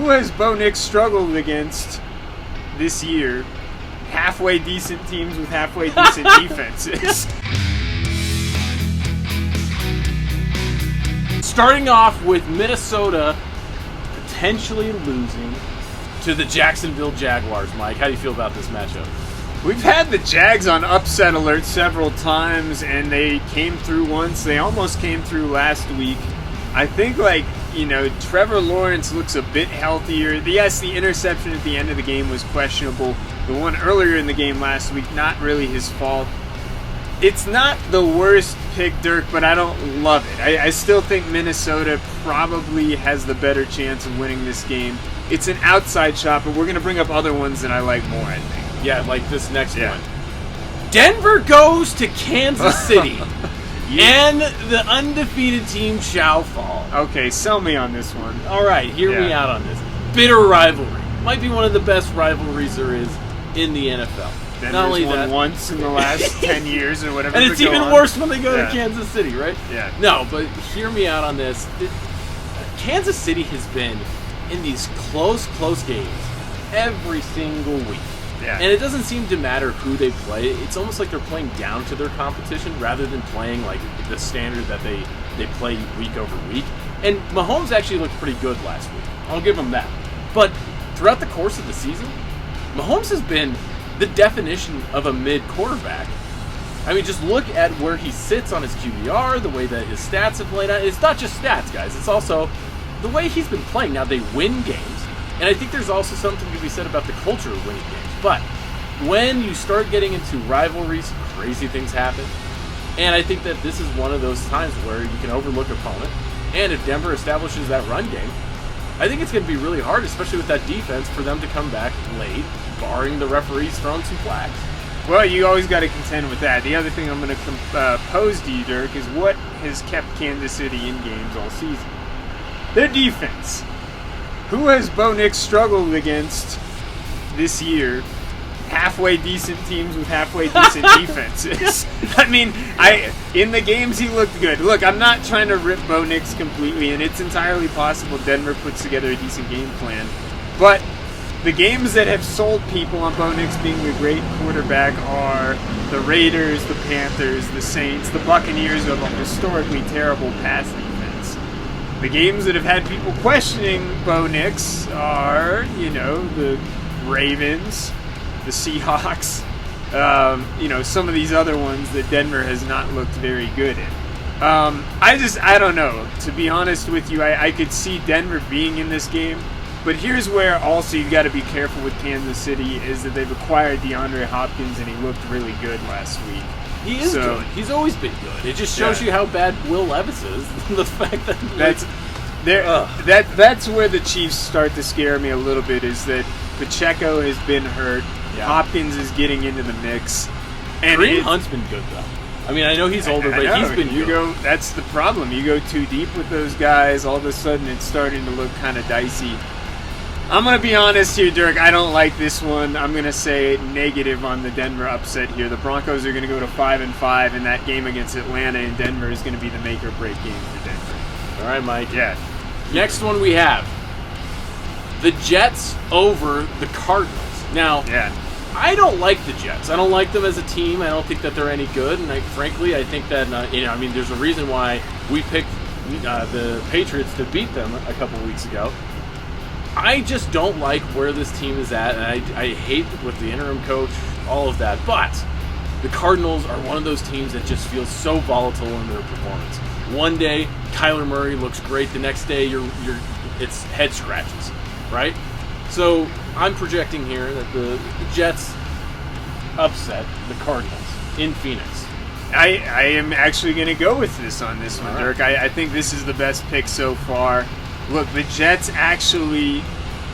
Who has Bo Nix struggled against this year? Halfway decent teams with halfway decent defenses. Starting off with Minnesota potentially losing to the Jacksonville Jaguars. Mike, how do you feel about this matchup? We've had the Jags on upset alert several times, and they came through once. They almost came through last week. I think, Trevor Lawrence looks a bit healthier. Yes, the interception at the end of the game was questionable. The one earlier in the game last week, not really his fault. It's not the worst pick, Dirk, but I don't love it. I still think Minnesota probably has the better chance of winning this game. It's an outside shot, but we're going to bring up other ones that I like more, I think. Yeah, like this next one. Denver goes to Kansas City, and the undefeated team shall fall. Okay, sell me on this one. All right, hear me out on this. Bitter rivalry. Might be one of the best rivalries there is in the NFL. Denver's Not only won that, once in the last 10 years or whatever. And it's even worse when they go to Kansas City, right? Yeah. No, but hear me out on this. Kansas City has been in these close games every single week. Yeah. And it doesn't seem to matter who they play. It's almost like they're playing down to their competition rather than playing like the standard that they play week over week. And Mahomes actually looked pretty good last week. I'll give him that. But throughout the course of the season, Mahomes has been the definition of a mid-quarterback. I mean, just look at where he sits on his QBR, the way that his stats have played out. It's not just stats, guys. It's also the way he's been playing. Now, they win games, and I think there's also something to be said about the culture of winning games. But when you start getting into rivalries, crazy things happen. And I think that this is one of those times where you can overlook an opponent. And if Denver establishes that run game, I think it's going to be really hard, especially with that defense, for them to come back late, barring the referees throwing some flags. Well, you always got to contend with that. The other thing I'm going to pose to you, Dirk, is what has kept Kansas City in games all season? Their defense. Who has Bo Nix struggled against this year? Halfway decent teams with halfway decent defenses. I mean, in the games he looked good. Look, I'm not trying to rip Bo Nix completely, and it's entirely possible Denver puts together a decent game plan. But the games that have sold people on Bo Nix being a great quarterback are the Raiders, the Panthers, the Saints, the Buccaneers, who have a historically terrible pass defense. The games that have had people questioning Bo Nix are, the Ravens, the Seahawks, some of these other ones that Denver has not looked very good in. I don't know. To be honest with you, I could see Denver being in this game. But here's where also you've got to be careful with Kansas City is that they've acquired DeAndre Hopkins, and he looked really good last week. He is good. He's always been good. It just shows you how bad Will Levis is. The fact that that's where the Chiefs start to scare me a little bit, is that Pacheco has been hurt. Yeah. Hopkins is getting into the mix. And Kareem Hunt's been good, though. I mean, I know he's older, but he's been good. That's the problem. You go too deep with those guys, all of a sudden it's starting to look kind of dicey. I'm going to be honest here, Dirk. I don't like this one. I'm going to say negative on the Denver upset here. The Broncos are going to go to 5-5, and that game against Atlanta and Denver is going to be the make-or-break game for Denver. All right, Mike. Yeah. Next one we have the Jets over the Cardinals. Now, I don't like the Jets. I don't like them as a team. I don't think that they're any good, and frankly, I think that there's a reason why we picked the Patriots to beat them a couple weeks ago. I just don't like where this team is at, and I hate with the interim coach, all of that. But the Cardinals are one of those teams that just feels so volatile in their performance. One day, Kyler Murray looks great. The next day, it's head scratches, right? So I'm projecting here that the Jets upset the Cardinals in Phoenix. I am actually going to go with this on this one, Dirk. I think this is the best pick so far. Look, the Jets actually,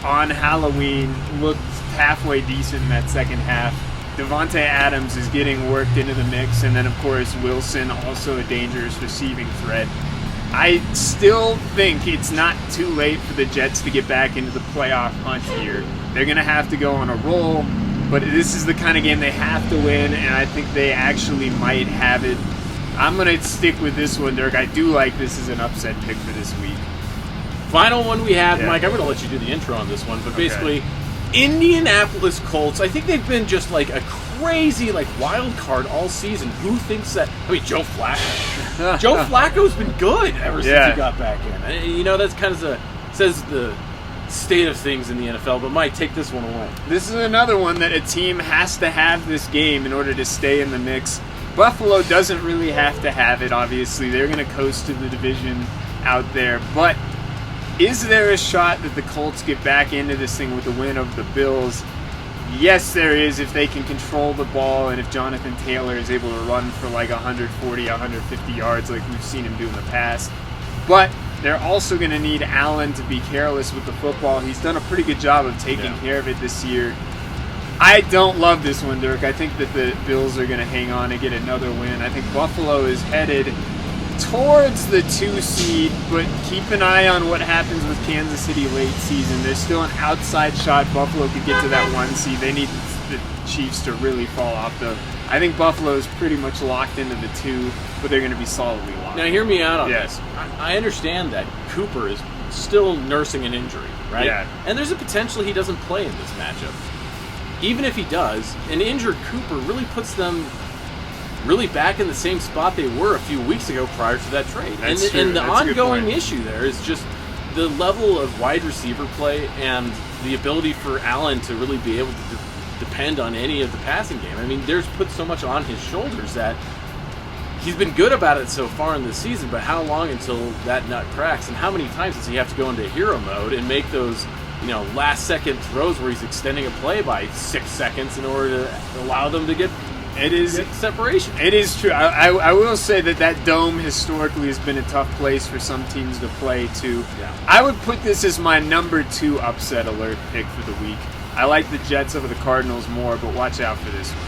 on Halloween, looked halfway decent in that second half. Devontae Adams is getting worked into the mix, and then, of course, Wilson, also a dangerous receiving threat. I still think it's not too late for the Jets to get back into the playoff hunt here. They're going to have to go on a roll, but this is the kind of game they have to win, and I think they actually might have it. I'm going to stick with this one, Dirk. I do like this as an upset pick for this week. Final one we have, Yeah. Mike, I'm going to let you do the intro on this one, but basically, Indianapolis Colts, I think they've been just like a crazy wild card all season. Who thinks that? I mean, Joe Flacco. Joe Flacco's been good ever since he got back in. And, that's kind of says the state of things in the NFL, but Mike, take this one away. This is another one that a team has to have this game in order to stay in the mix. Buffalo doesn't really have to have it, obviously. They're going to coast to the division out there, but is there a shot that the Colts get back into this thing with the win of the Bills? Yes, there is, if they can control the ball and if Jonathan Taylor is able to run for 140, 150 yards like we've seen him do in the past. But they're also going to need Allen to be careless with the football. He's done a pretty good job of taking care of it this year. I don't love this one, Dirk. I think that the Bills are going to hang on and get another win. I think Buffalo is headed towards the 2 seed, but keep an eye on what happens with Kansas City late season. There's still an outside shot Buffalo could get to that 1 seed. They need the Chiefs to really fall off, though. I think Buffalo is pretty much locked into the 2, but they're going to be solidly locked. Now, hear me out on this. I understand that Cooper is still nursing an injury, right? Yeah. And there's a potential he doesn't play in this matchup. Even if he does, an injured Cooper really puts them really back in the same spot they were a few weeks ago prior to that trade. That's true. And the That's a good ongoing point. issue there is just the level of wide receiver play and the ability for Allen to really be able to depend on any of the passing game. I mean, there's put so much on his shoulders that he's been good about it so far in the season, but how long until that nut cracks? And how many times does he have to go into hero mode and make those last-second throws where he's extending a play by 6 seconds in order to allow them to get separation? It is true. I will say that dome historically has been a tough place for some teams to play to. Yeah. I would put this as my number 2 upset alert pick for the week. I like the Jets over the Cardinals more, but watch out for this one.